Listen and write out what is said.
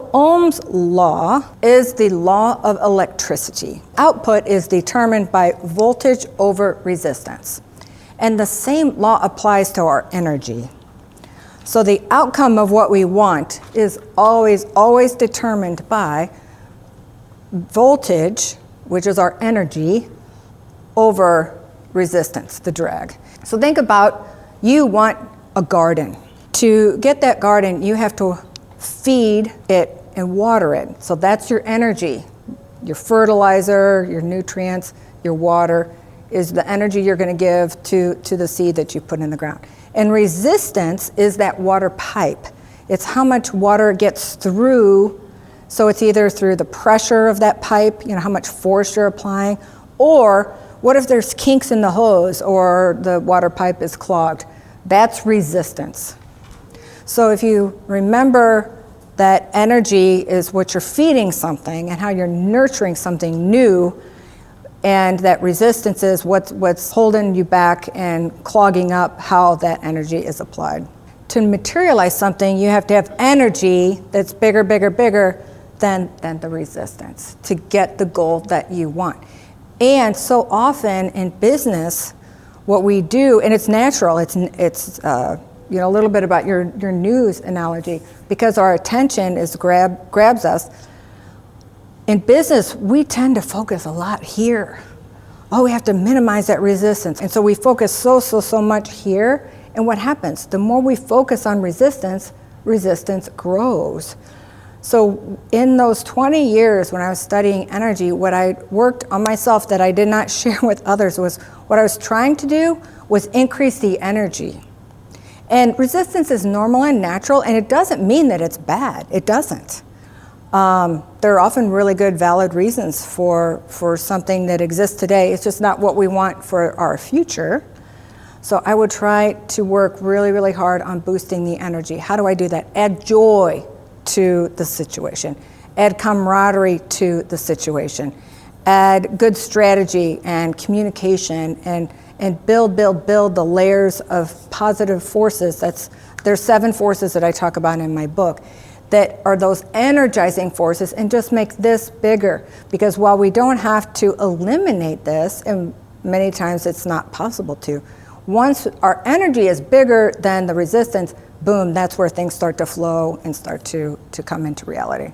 So Ohm's law is the law of electricity. Output is determined by voltage over resistance. And the same law applies to our energy. So the outcome of what we want is always determined by voltage, which is our energy, over resistance, the drag. So think about, you want a garden. To get that garden, you have to feed it and water it. So that's your energy. Your fertilizer, your nutrients, your water is the energy you're going to give to the seed that you put in the ground. And resistance is that water pipe. It's how much water gets through. So it's either through the pressure of that pipe, how much force you're applying, or what if there's kinks in the hose or the water pipe is clogged? That's resistance. So if you remember that energy is what you're feeding something and how you're nurturing something new, and that resistance is what's holding you back and clogging up how that energy is applied. To materialize something, you have to have energy that's bigger than the resistance to get the goal that you want. And so often in business, what we do, and it's natural, it's a little bit about your news analogy, because our attention is grabs us. In business, we tend to focus a lot here. Oh, we have to minimize that resistance. And so we focus so much here. And what happens? The more we focus on resistance grows. So in those 20 years when I was studying energy, what I worked on myself that I did not share with others was what I was trying to do was increase the energy. And resistance is normal and natural, and it doesn't mean that it's bad. It doesn't. There are often really good, valid reasons for something that exists today. It's just not what we want for our future. So I would try to work really hard on boosting the energy. How do I do that? Add joy to the situation. Add camaraderie to the situation. Add good strategy and communication and build the layers of positive forces. There's 7 forces that I talk about in my book that are those energizing forces, and just make this bigger. Because while we don't have to eliminate this, and many times it's not possible to, once our energy is bigger than the resistance, boom, that's where things start to flow and start to come into reality.